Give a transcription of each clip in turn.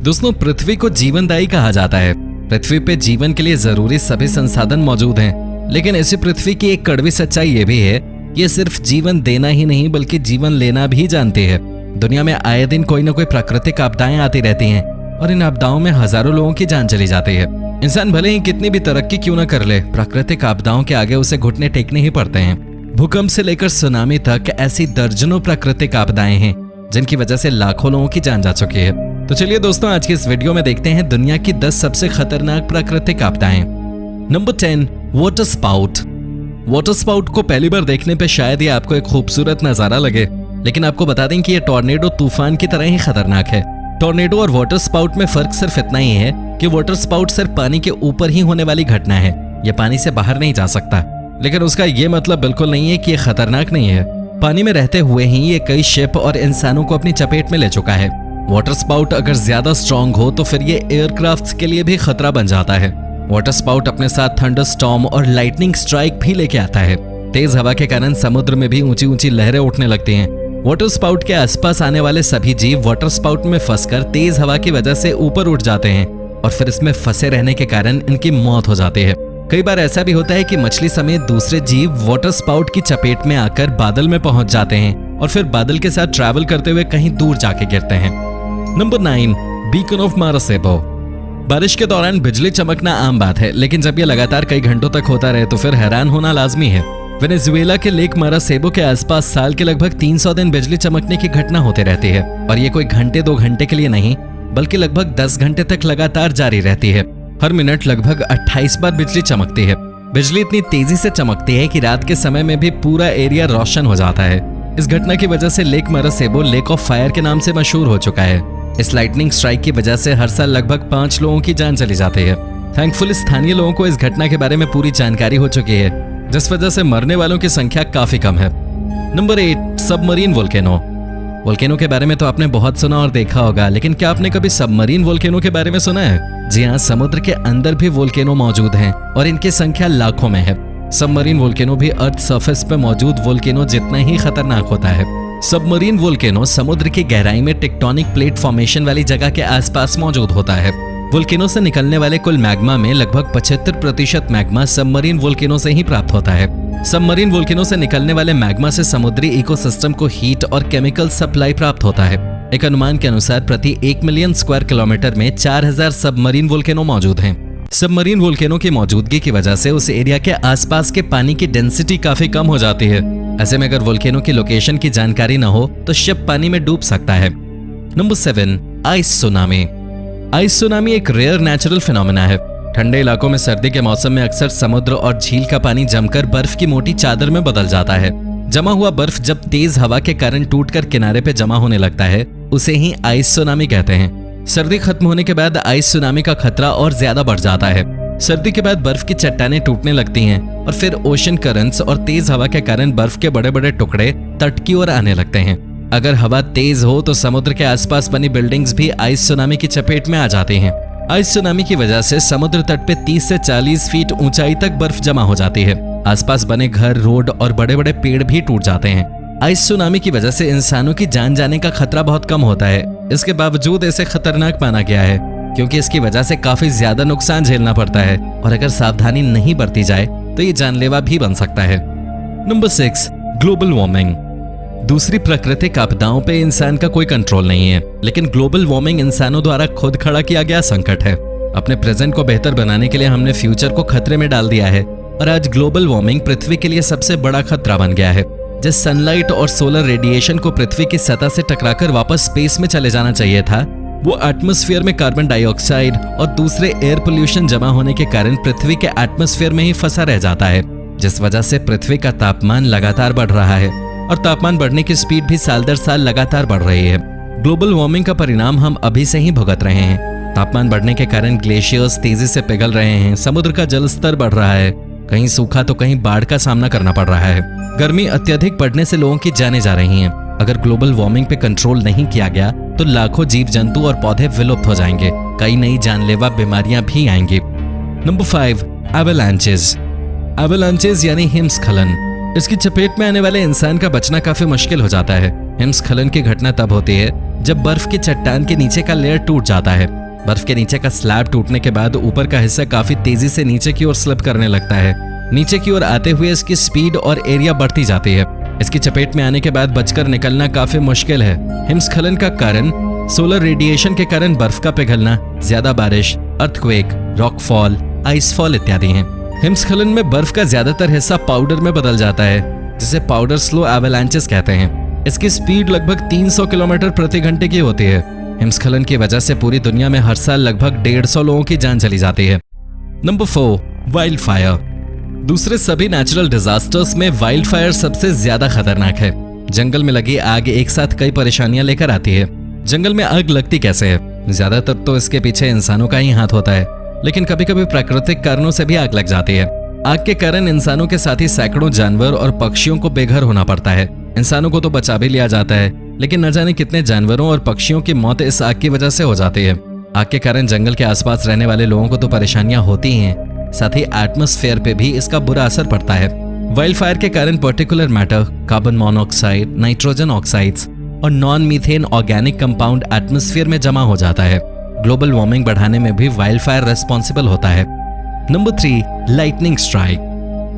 दोस्तों, पृथ्वी को जीवनदायी कहा जाता है। पृथ्वी पे जीवन के लिए जरूरी सभी संसाधन मौजूद हैं, लेकिन ऐसी पृथ्वी की एक कड़वी सच्चाई ये भी है, ये सिर्फ जीवन देना ही नहीं बल्कि जीवन लेना भी जानती है। दुनिया में आए दिन कोई ना कोई प्राकृतिक आपदाएं आती रहती हैं और इन आपदाओं में हजारों लोगों की जान चली जाती है। इंसान भले ही कितनी भी तरक्की क्यों न कर ले, प्राकृतिक आपदाओं के आगे उसे घुटने टेकने ही पड़ते हैं। भूकंप से लेकर सुनामी तक ऐसी दर्जनों प्राकृतिक आपदाएं हैं जिनकी वजह से लाखों लोगों की जान जा चुकी है। तो चलिए दोस्तों, आज की इस वीडियो में देखते हैं दुनिया की 10 सबसे खतरनाक प्राकृतिक आपदाएं। Number 10, water spout. Water spout को पहली बार देखने पे शायद ये आपको एक खूबसूरत नजारा लगे, लेकिन आपको बता दें कि ये टॉर्नेडो तूफान की तरह ही खतरनाक है। टॉर्नेडो और वाटर स्पाउट में फर्क सिर्फ इतना ही है कि वाटर स्पाउट सिर्फ पानी के ऊपर ही होने वाली घटना है, ये पानी से बाहर नहीं जा सकता। लेकिन उसका ये मतलब बिल्कुल नहीं है कि ये खतरनाक नहीं है। पानी में रहते हुए ही ये कई शिप और इंसानों को अपनी चपेट में ले चुका है। वाटर स्पाउट अगर ज्यादा स्ट्रांग हो तो फिर ये एयरक्राफ्ट्स के लिए भी खतरा बन जाता है। वाटर स्पाउट अपने साथ थंडर स्टॉर्म और लाइटनिंग स्ट्राइक भी लेके आता है। तेज हवा के कारण समुद्र में भी ऊंची ऊंची लहरें उठने लगती हैं। वाटर स्पाउट के आसपास आने वाले सभी जीव वाटर स्पाउट में फंसकर तेज हवा की वजह से ऊपर उठ जाते हैं और फिर इसमें फंसे रहने के कारण इनकी मौत हो जाती है। कई बार ऐसा भी होता है कि मछली समेत दूसरे जीव वाटर स्पाउट की चपेट में आकर बादल में पहुंच जाते हैं और फिर बादल के साथ ट्रैवल करते हुए कहीं दूर जाके गिरते हैं। Number 9, beacon of Maracaibo. बारिश के दौरान बिजली चमकना आम बात है, लेकिन जब यह लगातार कई घंटों तक होता रहे तो फिर हैरान होना लाजमी है। वेनेजुएला के लेक मारासेबो के आसपास साल के लगभग 300 दिन बिजली चमकने की घटना होती रहती है और ये कोई घंटे 2 घंटे के लिए नहीं बल्कि लगभग 10 घंटे तक लगातार जारी रहती है। हर मिनट लगभग 28 बार बिजली चमकती है। बिजली इतनी तेजी से चमकती है कि रात के समय में भी पूरा एरिया रोशन हो जाता है। इस घटना की वजह से लेक मारासेबो लेक ऑफ फायर के नाम से मशहूर हो चुका है। इस लाइटनिंग स्ट्राइक की वजह से हर साल लगभग 5 लोगों की जान चली जाती है। थैंकफुली स्थानीय लोगों को इस घटना के बारे में पूरी जानकारी हो चुकी है, जिस वजह से मरने वालों की संख्या काफी कम है। Number 8, submarine volcano. वोल्केनो के बारे में तो आपने बहुत सुना और देखा होगा, लेकिन क्या आपने कभी सबमरीन वोल्केनो के बारे में सुना है? जी हाँ, समुद्र के अंदर भी वोल्केनो मौजूद हैं और इनकी संख्या लाखों में है। सबमरीन वोल्केनो भी अर्थ सरफेस पे मौजूद वोल्केनो जितना ही खतरनाक होता है। सबमरीन वोल्केनो समुद्र की गहराई में टेक्टोनिक प्लेट फॉर्मेशन वाली जगह के आसपास मौजूद होता है। वोल्केनो से निकलने वाले कुल मैग्मा में लगभग 75% मैग्मा सबमरीन वोल्केनो से ही प्राप्त होता है। सबमरीन वोल्केनो से निकलने वाले मैग्मा से समुद्री इकोसिस्टम को हीट और केमिकल सप्लाई प्राप्त होता है। एक अनुमान के अनुसार प्रति 1 मिलियन स्क्वायर किलोमीटर में 4000 सबमरीन वोल्केनो मौजूद हैं। सबमरीन वोल्केनो की मौजूदगी की वजह से उस एरिया के आसपास के पानी की डेंसिटी काफी कम हो जाती है। ऐसे में अगर वोल्केनो की लोकेशन की जानकारी न हो तो शिप पानी में डूब सकता है। Number 7, ice tsunami. Ice tsunami एक रेयर नेचुरल फिनोमेना है। ठंडे इलाकों में सर्दी के मौसम में अक्सर समुद्र और झील का पानी जमकर बर्फ की मोटी चादर में बदल जाता है। जमा हुआ बर्फ जब तेज हवा के कारण टूटकर किनारे पे जमा होने लगता है, उसे ही आइस सुनामी कहते हैं। सर्दी खत्म होने के बाद आइस सुनामी का खतरा और ज्यादा बढ़ जाता है। सर्दी के बाद बर्फ की चट्टानें टूटने लगती हैं और फिर ओशन करंट्स और तेज हवा के कारण बर्फ के बड़े बड़े टुकड़े तट की ओर आने लगते हैं। अगर हवा तेज हो तो समुद्र के आसपास बनी बिल्डिंग्स भी आइस सुनामी की चपेट में आ जाती हैं। आइस सुनामी की वजह से समुद्र तट पे 30 से 40 फीट ऊंचाई तक बर्फ जमा हो जाती है। आसपास बने घर, रोड और बड़े बड़े पेड़ भी टूट जाते हैं। आइस सुनामी की वजह से इंसानों की जान जाने का खतरा बहुत कम होता है। इसके बावजूद इसे खतरनाक माना गया है क्योंकि इसकी वजह से काफी ज्यादा नुकसान झेलना पड़ता है और अगर सावधानी नहीं बरती जाए तो ये जानलेवा भी बन सकता है। Number 6, global warming. दूसरी प्राकृतिक आपदाओं पे इंसान का कोई कंट्रोल नहीं है, लेकिन ग्लोबल वार्मिंग इंसानों द्वारा खुद खड़ा किया गया संकट है। अपने प्रेजेंट को बेहतर बनाने के लिए हमने फ्यूचर को खतरे में डाल दिया है और आज ग्लोबल वार्मिंग पृथ्वी के लिए सबसे बड़ा खतरा बन गया है। जिस सनलाइट और सोलर रेडिएशन को पृथ्वी की सतह से टकराकर वापस स्पेस में चले जाना चाहिए था, वो एटमॉस्फेयर में कार्बन डाइऑक्साइड और दूसरे एयर पोल्यूशन जमा होने के कारण पृथ्वी के एटमॉस्फेयर में ही फंसा रह जाता है, जिस वजह से पृथ्वी का तापमान लगातार बढ़ रहा है और तापमान बढ़ने की स्पीड भी साल दर साल लगातार बढ़ रही है। ग्लोबल वार्मिंग का परिणाम हम अभी से ही भुगत रहे हैं। तापमान बढ़ने के कारण ग्लेशियर्स तेजी से पिघल रहे हैं, समुद्र का जल स्तर बढ़ रहा है, कहीं सूखा तो कहीं बाढ़ का सामना करना पड़ रहा है। गर्मी अत्यधिक बढ़ने से लोगों की जानें जा रही हैं। अगर ग्लोबल वार्मिंग पे कंट्रोल नहीं किया गया तो लाखों जीव जंतु और पौधे विलुप्त हो जाएंगे। कई नई जानलेवा बीमारियां भी आएंगी। Number 5, avalanches. एवलांचेस यानी हिमस्खलन। इसकी चपेट में आने वाले इंसान का बचना काफी मुश्किल हो जाता है। हिमस्खलन की घटना तब होती है जब बर्फ की चट्टान के नीचे का लेयर टूट जाता है। बर्फ के नीचे का स्लैब टूटने के बाद ऊपर का हिस्सा काफी तेजी से नीचे की ओर स्लिप करने लगता है। नीचे की ओर आते हुए इसकी स्पीड और एरिया बढ़ती जाती है। इसकी चपेट में आने के बाद बचकर निकलना काफी मुश्किल है। हिमस्खलन का कारण सोलर रेडिएशन के कारण बर्फ का पिघलना, ज्यादा बारिश, अर्थक्वेक, रॉकफॉल, आइसफॉल इत्यादि हैं। हिमस्खलन में बर्फ का ज्यादातर हिस्सा पाउडर में बदल जाता है, जिसे पाउडर स्लो एवलांचेस कहते हैं। इसकी स्पीड लगभग 300 किलोमीटर प्रति घंटे की होती है। हिमस्खलन की वजह से पूरी दुनिया में हर साल लगभग 150 लोगों की जान चली जाती है। Number 4, wild fire. दूसरे सभी नेचुरल डिजास्टर्स में वाइल्ड फायर सबसे ज्यादा खतरनाक है। जंगल में लगी आग एक साथ कई परेशानियां लेकर आती है। जंगल में आग लगती कैसे है? ज्यादातर तो इसके पीछे इंसानों का ही हाथ होता है, लेकिन कभी कभी प्राकृतिक कारणों से भी आग लग जाती है। आग के कारण इंसानों के साथ ही सैकड़ों जानवर और पक्षियों को बेघर होना पड़ता है। इंसानों को तो बचा भी लिया जाता है, लेकिन न जाने कितने जानवरों और पक्षियों की मौत इस आग की वजह से हो जाती है। आग के कारण जंगल के आसपास रहने वाले लोगों को तो परेशानियां होती ही हैं, साथ ही एटमॉस्फेयर पे भी इसका बुरा असर पड़ता है। वाइल्ड फायर के कारण particular matter, carbon monoxide, nitrogen oxides और non methane organic compound atmosphere में जमा हो जाता है। ग्लोबल वार्मिंग बढ़ाने में भी वाइल्ड फायर रेस्पॉन्सिबल होता है। Number 3, lightning strike.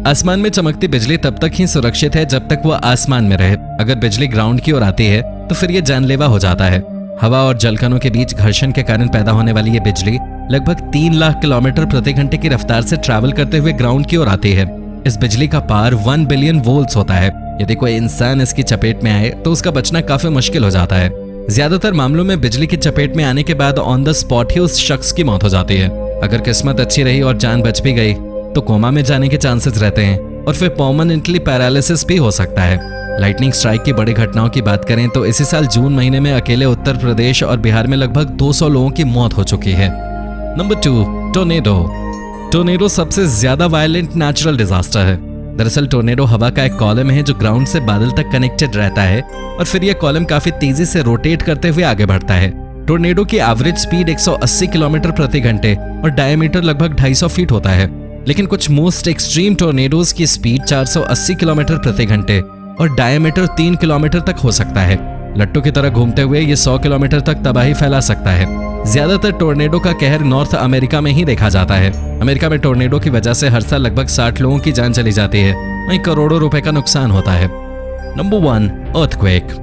आसमान में चमकती बिजली तब तक ही सुरक्षित है जब तक वह आसमान में रहे। अगर बिजली ग्राउंड की ओर आती है तो फिर यह जानलेवा हो जाता है। हवा और जलकणों के बीच घर्षण के कारण पैदा होने वाली ये बिजली लगभग 3 लाख किलोमीटर प्रति घंटे की रफ्तार से ट्रैवल करते हुए ग्राउंड की ओर आती है। इस बिजली का पावर 1 बिलियन वोल्ट्स होता है। यदि कोई इंसान इसकी चपेट में आए तो उसका बचना काफी मुश्किल हो जाता है। ज्यादातर मामलों में बिजली की चपेट में आने के बाद ऑन द स्पॉट ही उस शख्स की मौत हो जाती है। अगर किस्मत अच्छी रही और जान बच भी गई तो कोमा में जाने के चांसेस रहते हैं और फिर परमानेंटली पैरालिसिस भी हो सकता है। लाइटनिंग स्ट्राइक की बड़ी घटनाओं की बात करें तो इसी साल जून महीने में अकेले उत्तर प्रदेश और बिहार में लगभग 200 लोगों की मौत हो चुकी है। Number 2, tornado. टोर्नेडो सबसे ज्यादा वायलेंट नेचुरल डिजास्टर है। दरअसल टोर्नेडो हवा का एक कॉलम है जो ग्राउंड से बादल तक कनेक्टेड रहता है और फिर यह कॉलम काफी तेजी से रोटेट करते हुए आगे बढ़ता है। टोर्नेडो की एवरेज स्पीड 180 किलोमीटर प्रति घंटे और डायमीटर लगभग 250 फीट होता है, लेकिन कुछ मोस्ट एक्सट्रीम टोर्नेडोज की स्पीड 480 किलोमीटर प्रति घंटे और डायमीटर 3 किलोमीटर तक हो सकता है। लट्टू की तरह घूमते हुए ये 100 किलोमीटर तक तबाही फैला सकता है। ज्यादातर टोर्नेडो का कहर नॉर्थ अमेरिका में ही देखा जाता है। अमेरिका में टोर्नेडो की वजह से हर साल लगभग 60 लोगों की जान चली जाती है, वहीं करोड़ों रुपए का नुकसान होता है। Number 1, earthquake.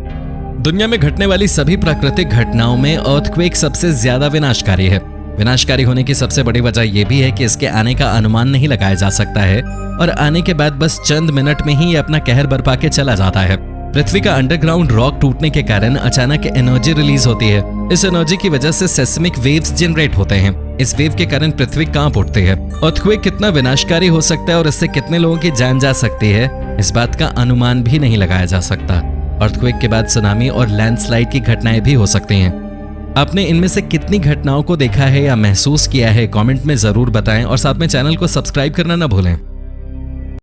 दुनिया में घटने वाली सभी प्राकृतिक घटनाओं में अर्थक्वेक सबसे ज्यादा विनाशकारी है। विनाशकारी होने की सबसे बड़ी वजह यह भी है कि इसके आने का अनुमान नहीं लगाया जा सकता है और आने के बाद बस चंद मिनट में ही अपना कहर बरपा के चला जाता है। पृथ्वी का अंडरग्राउंड रॉक टूटने के कारण अचानक एनर्जी रिलीज होती है। इस एनर्जी की वजह से सेस्मिक वेव्स जनरेट होते हैं। इस वेव के कारण पृथ्वी कांप उठती है। अर्थक्वेक कितना विनाशकारी हो सकता है और इससे कितने लोगों की जान जा सकती है, इस बात का अनुमान भी नहीं लगाया जा सकता। अर्थक्वेक के बाद सुनामी और लैंडस्लाइड की घटनाएं भी हो सकती हैं। आपने इनमें से कितनी घटनाओं को देखा है या महसूस किया है, कमेंट में जरूर बताएं और साथ में चैनल को सब्सक्राइब करना ना भूलें।